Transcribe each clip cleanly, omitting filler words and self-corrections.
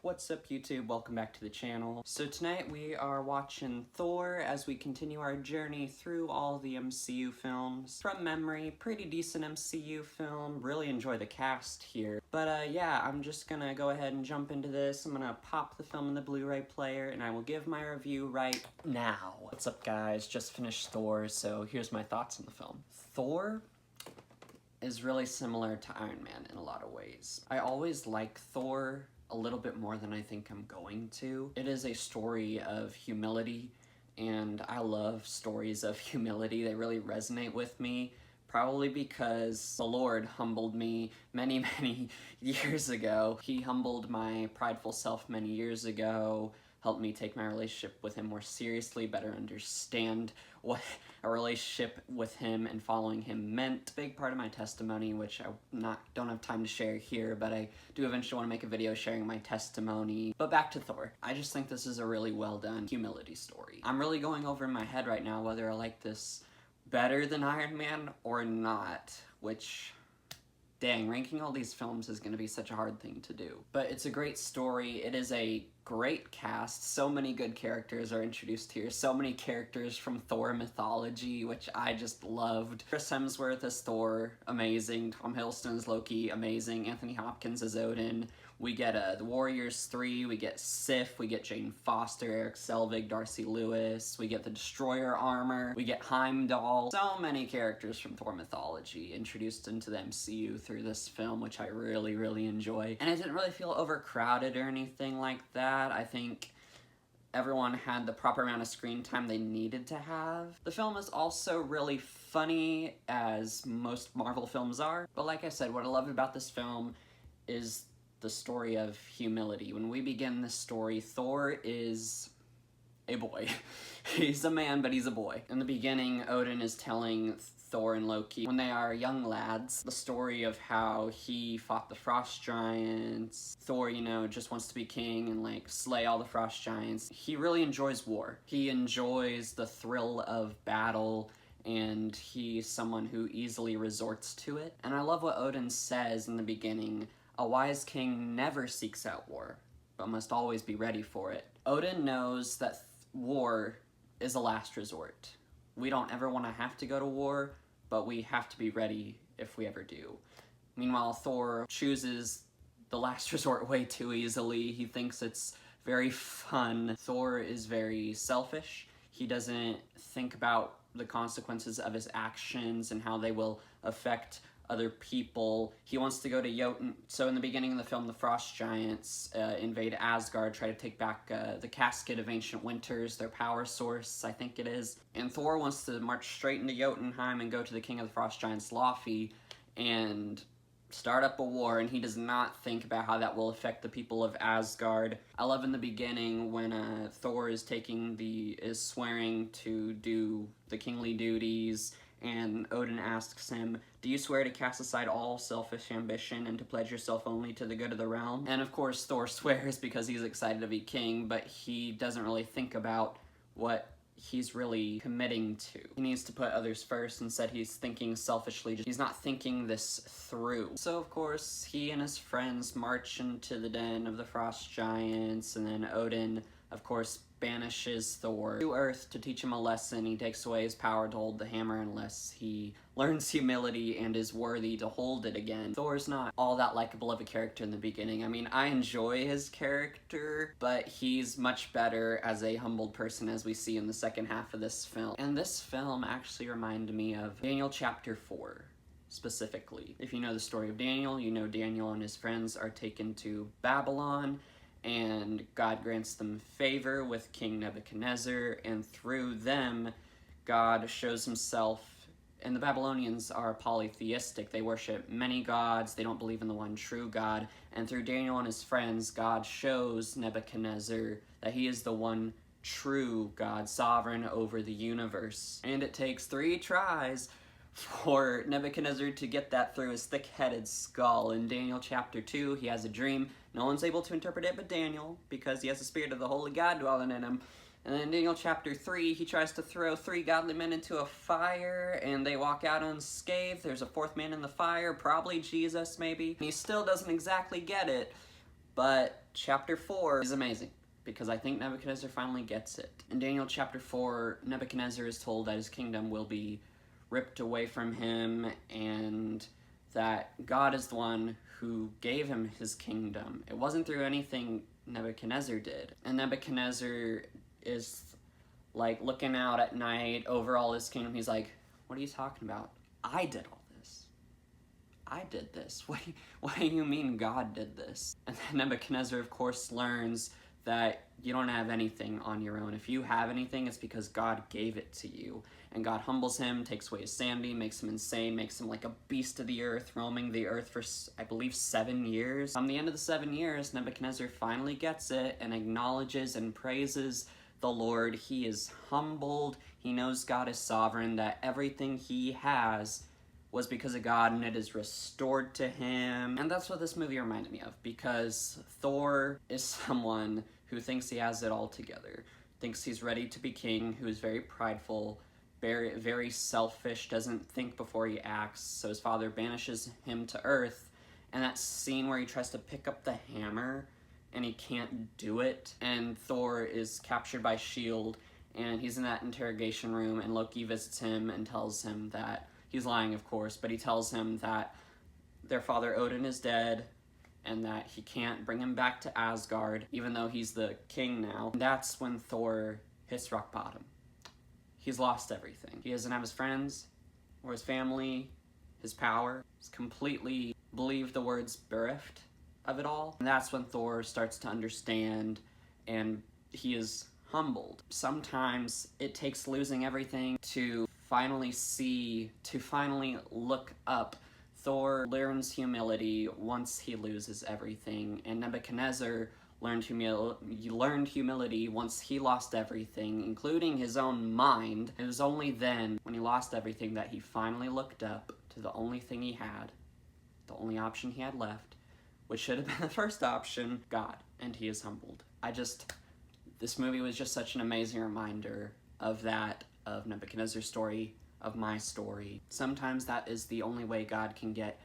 What's up YouTube? Welcome back to the channel. So tonight we are watching Thor as we continue our journey through all the MCU films. From memory, pretty decent MCU film, really enjoy the cast here. But yeah, I'm just gonna go ahead and jump into this. I'm gonna pop the film in the Blu-ray player and I will give my review right now. What's up guys? Just finished Thor, so here's my thoughts on the film. Thor is really similar to Iron Man in a lot of ways. I always like Thor a little bit more than I think I'm going to. It is a story of humility, and I love stories of humility. They really resonate with me, probably because the Lord humbled me many, many years ago. He humbled my prideful self many years ago, helped me take my relationship with him more seriously, better understand what a relationship with him and following him meant. Big part of my testimony, which I don't have time to share here, but I do eventually want to make a video sharing my testimony. But back to Thor. I just think this is a really well done humility story. I'm really going over in my head right now whether I like this better than Iron Man or not, which, dang, ranking all these films is going to be such a hard thing to do. But it's a great story. It is a great cast. So many good characters are introduced here. So many characters from Thor mythology, which I just loved. Chris Hemsworth as Thor, amazing. Tom Hiddleston as Loki, amazing. Anthony Hopkins as Odin. We get the Warriors 3, we get Sif, we get Jane Foster, Eric Selvig, Darcy Lewis, we get the Destroyer armor, we get Heimdall. So many characters from Thor mythology introduced into the MCU through this film, which I really, really enjoy. And it didn't really feel overcrowded or anything like that. I think everyone had the proper amount of screen time they needed to have. The film is also really funny, as most Marvel films are. But like I said, what I loved about this film is the story of humility. When we begin this story, Thor is a boy. He's a man, but he's a boy. In the beginning, Odin is telling Thor and Loki, when they are young lads, the story of how he fought the frost giants. Thor, you know, just wants to be king and like slay all the frost giants. He really enjoys war. He enjoys the thrill of battle, and he's someone who easily resorts to it. And I love what Odin says in the beginning: a wise king never seeks out war, but must always be ready for it. Odin knows that war is a last resort. We don't ever want to have to go to war, but we have to be ready if we ever do. Meanwhile, Thor chooses the last resort way too easily. He thinks it's very fun. Thor is very selfish. He doesn't think about the consequences of his actions and how they will affect other people. He wants to go to Jotun. So in the beginning of the film, the frost giants invade Asgard, try to take back the casket of ancient winters, their power source, I think it is. And Thor wants to march straight into Jotunheim and go to the king of the frost giants, Laufey, and start up a war, and he does not think about how that will affect the people of Asgard. I love in the beginning when Thor is swearing to do the kingly duties, and Odin asks him, "Do you swear to cast aside all selfish ambition and to pledge yourself only to the good of the realm?" And of course Thor swears because he's excited to be king, but he doesn't really think about what he's really committing to. He needs to put others first. Instead he's thinking selfishly. He's not thinking this through. So of course he and his friends march into the den of the frost giants, and then Odin of course banishes Thor to Earth to teach him a lesson. He takes away his power to hold the hammer unless he learns humility and is worthy to hold it again. Thor's not all that likable of a character in the beginning. I mean, I enjoy his character, but he's much better as a humbled person, as we see in the second half of this film. And this film actually reminded me of Daniel chapter 4. Specifically, if you know the story of Daniel, you know Daniel and his friends are taken to Babylon, and God grants them favor with King Nebuchadnezzar, and through them, God shows himself. And the Babylonians are polytheistic. They worship many gods. They don't believe in the one true God. And through Daniel and his friends, God shows Nebuchadnezzar that he is the one true God, sovereign over the universe. And it takes 3 tries for Nebuchadnezzar to get that through his thick-headed skull. In Daniel chapter 2, he has a dream. No one's able to interpret it but Daniel, because he has the spirit of the holy God dwelling in him. And then in Daniel chapter 3, he tries to throw 3 godly men into a fire, and they walk out unscathed. There's a 4th man in the fire, probably Jesus maybe. And he still doesn't exactly get it, but chapter 4 is amazing, because I think Nebuchadnezzar finally gets it. In Daniel chapter 4, Nebuchadnezzar is told that his kingdom will be ripped away from him, and that God is the one who gave him his kingdom. It wasn't through anything Nebuchadnezzar did. And Nebuchadnezzar is like looking out at night over all his kingdom. He's like, what are you talking about? I did all this. I did this. What do you mean God did this? And then Nebuchadnezzar, of course, learns that you don't have anything on your own. If you have anything, it's because God gave it to you. And God humbles him, takes away his sanity, makes him insane, makes him like a beast of the earth, roaming the earth for, I believe, 7 years. On the end of the 7 years, Nebuchadnezzar finally gets it and acknowledges and praises the Lord. He is humbled. He knows God is sovereign, that everything he has was because of God, and it is restored to him. And that's what this movie reminded me of, because Thor is someone who thinks he has it all together, thinks he's ready to be king, who is very prideful, very selfish, doesn't think before he acts. So his father banishes him to Earth, and that scene where he tries to pick up the hammer and he can't do it, and Thor is captured by S.H.I.E.L.D., and he's in that interrogation room, and Loki visits him and tells him that he's lying, of course, but he tells him that their father Odin is dead and that he can't bring him back to Asgard, even though he's the king now. And that's when Thor hits rock bottom. He's lost everything. He doesn't have his friends or his family, his power. He's completely believed the words bereft of it all. And that's when Thor starts to understand, and he is humbled. Sometimes it takes losing everything to finally see, to finally look up. Thor learns humility once he loses everything, and Nebuchadnezzar learned humility once he lost everything, including his own mind. It was only then, when he lost everything, that he finally looked up to the only thing he had, the only option he had left, which should have been the first option, God, and he is humbled. This movie was just such an amazing reminder of that, of Nebuchadnezzar's story, of my story. Sometimes that is the only way God can get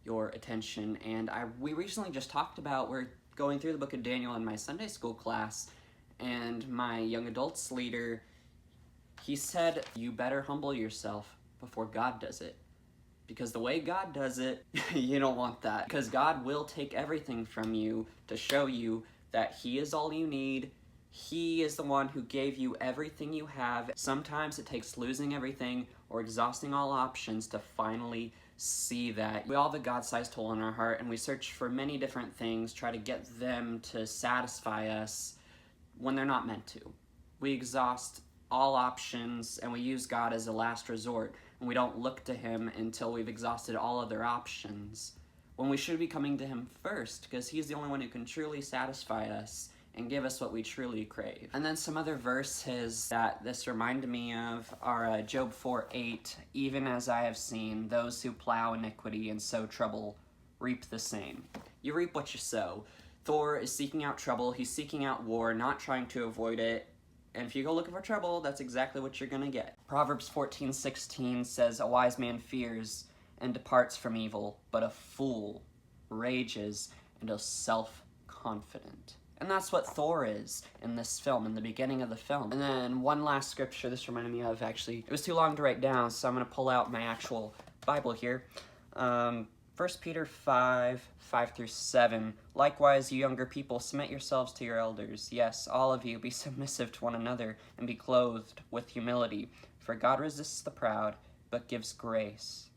your attention, and we recently just talked about, we're going through the book of Daniel in my Sunday school class, and my young adults leader, he said, you better humble yourself before God does it. Because the way God does it, you don't want that. Because God will take everything from you to show you that he is all you need. He is the one who gave you everything you have. Sometimes it takes losing everything or exhausting all options to finally see that. We all have a God-sized hole in our heart, and we search for many different things, try to get them to satisfy us when they're not meant to. We exhaust all options, and we use God as a last resort, and we don't look to him until we've exhausted all other options, when we should be coming to him first, because he's the only one who can truly satisfy us and give us what we truly crave. And then some other verses that this reminded me of are Job 4:8, even as I have seen, those who plow iniquity and sow trouble reap the same. You reap what you sow. Thor is seeking out trouble, he's seeking out war, not trying to avoid it, and if you go looking for trouble, that's exactly what you're gonna get. Proverbs 14:16 says, a wise man fears and departs from evil, but a fool rages and is self-confident. And that's what Thor is in this film, in the beginning of the film. And then one last scripture this reminded me of, actually. It was too long to write down, so I'm going to pull out my actual Bible here. 1 Peter 5:5-7. Likewise, you younger people, submit yourselves to your elders. Yes, all of you, be submissive to one another, and be clothed with humility. For God resists the proud, but gives grace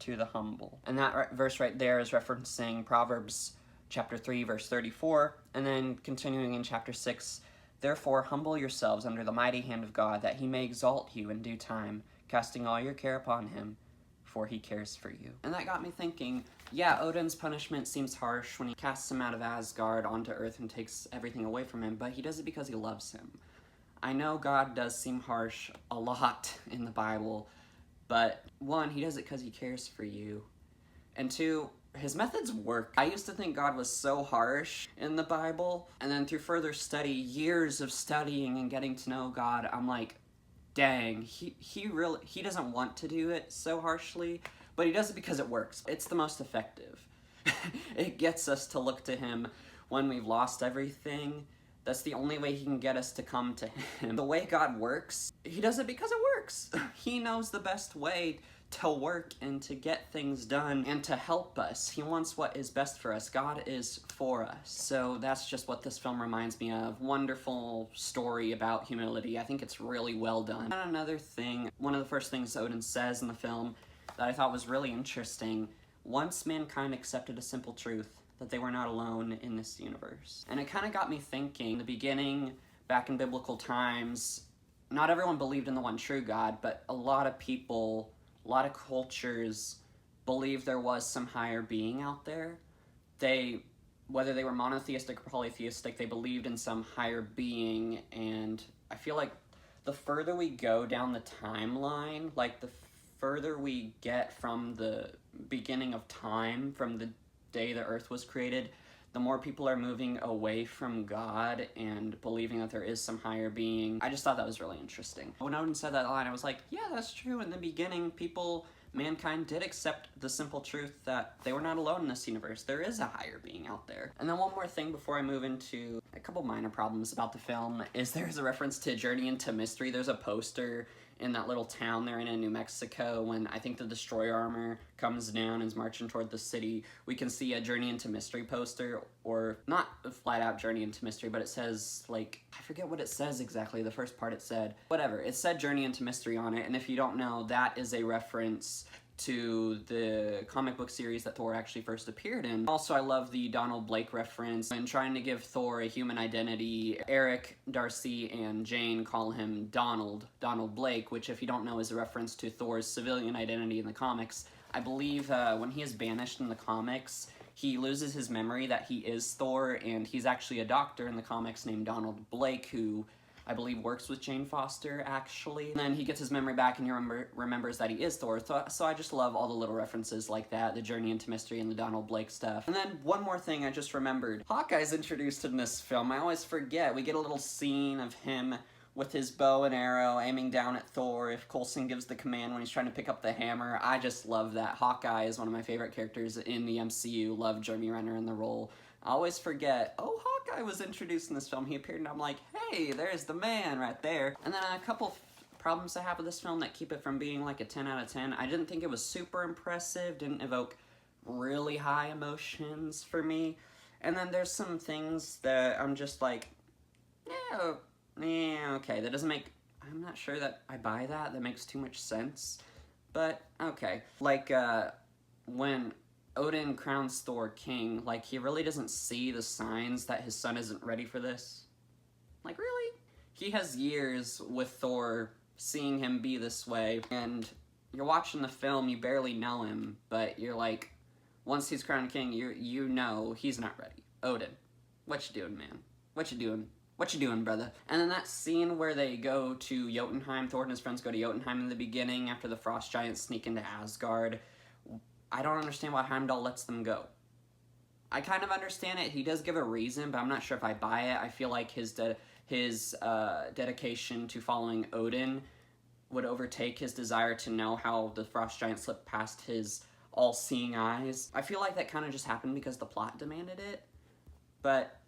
to the humble. And that verse right there is referencing Proverbs chapter 3, verse 34, and then continuing in chapter 6, therefore humble yourselves under the mighty hand of God, that he may exalt you in due time, casting all your care upon him, for he cares for you. And that got me thinking, yeah, Odin's punishment seems harsh when he casts him out of Asgard onto Earth and takes everything away from him, but he does it because he loves him. I know God does seem harsh a lot in the Bible, but one, he does it because he cares for you, and two, his methods work. I used to think God was so harsh in the Bible, and then through further study, years of studying and getting to know God, I'm like, dang, he doesn't want to do it so harshly, but he does it because it works. It's the most effective. It gets us to look to him when we've lost everything, that's the only way he can get us to come to him. The way God works, he does it because it works. He knows the best way to work and to get things done and to help us. He wants what is best for us. God is for us. So that's just what this film reminds me of. Wonderful story about humility. I think it's really well done. And another thing, one of the first things Odin says in the film that I thought was really interesting, once mankind accepted a simple truth, that they were not alone in this universe. And it kind of got me thinking, in the beginning, back in biblical times, not everyone believed in the one true God, but a lot of people, a lot of cultures believed there was some higher being out there. Whether they were monotheistic or polytheistic, they believed in some higher being, and I feel like the further we go down the timeline, like the further we get from the beginning of time, from the day the earth was created, the more people are moving away from God and believing that there is some higher being. I just thought that was really interesting. When Odin said that line, I was like, yeah, that's true. In the beginning, mankind did accept the simple truth that they were not alone in this universe. There is a higher being out there. And then one more thing before I move into a couple minor problems about the film is there's a reference to Journey into Mystery. There's a poster in that little town they're in New Mexico when I think the destroyer armor comes down and is marching toward the city. We can see a Journey into Mystery poster, or not a flat out Journey into Mystery, but it says, like, I forget what it says exactly, the first part it said. Whatever, it said Journey into Mystery on it, and if you don't know, that is a reference to the comic book series that Thor actually first appeared in. Also, I love the Donald Blake reference. In trying to give Thor a human identity, Eric, Darcy, and Jane call him Donald Blake, which if you don't know is a reference to Thor's civilian identity in the comics. I believe when he is banished in the comics, he loses his memory that he is Thor, and he's actually a doctor in the comics named Donald Blake, who I believe works with Jane Foster, actually. And then he gets his memory back and he remembers that he is Thor. So I just love all the little references like that, the Journey into Mystery and the Donald Blake stuff. And then one more thing I just remembered. Hawkeye's introduced in this film. I always forget. We get a little scene of him with his bow and arrow aiming down at Thor if Coulson gives the command when he's trying to pick up the hammer. I just love that. Hawkeye is one of my favorite characters in the MCU. Love Jeremy Renner in the role. I always forget, oh, Hawkeye was introduced in this film. He appeared and I'm like, hey, there's the man right there. And then a couple problems I have with this film that keep it from being like a 10 out of 10. I didn't think it was super impressive, didn't evoke really high emotions for me. And then there's some things that I'm just like, yeah, okay, that doesn't make, I'm not sure that I buy that. That makes too much sense. But, okay. Like, when Odin crowns Thor king, like, he really doesn't see the signs that his son isn't ready for this. Like, really? He has years with Thor seeing him be this way, and you're watching the film, you barely know him, but you're like, once he's crowned king, you know he's not ready. Odin, what you doing, man? What you doing? What you doing, brother? And then that scene where they go to Jotunheim, Thor and his friends go to Jotunheim in the beginning after the frost giants sneak into Asgard. I don't understand why Heimdall lets them go. I kind of understand it. He does give a reason, but I'm not sure if I buy it. I feel like his dedication to following Odin would overtake his desire to know how the frost giant slipped past his all-seeing eyes. I feel like that kind of just happened because the plot demanded it, but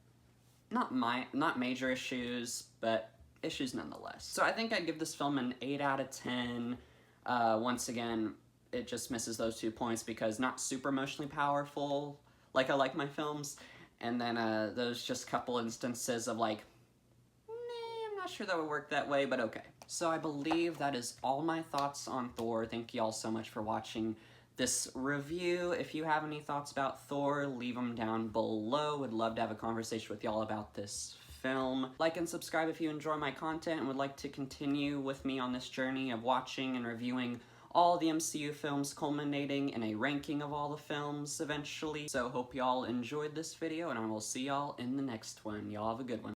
not major issues, but issues nonetheless. So I think I'd give this film an 8 out of 10. Once again, it just misses those 2 points because not super emotionally powerful, like I like my films, and then those just couple instances of like, I'm not sure that would work that way, but okay. So I believe that is all my thoughts on Thor. Thank you all so much for watching this review. If you have any thoughts about Thor, leave them down below. Would love to have a conversation with y'all about this film. Like and subscribe if you enjoy my content and would like to continue with me on this journey of watching and reviewing all the MCU films, culminating in a ranking of all the films eventually. So hope y'all enjoyed this video, and I will see y'all in the next one. Y'all have a good one.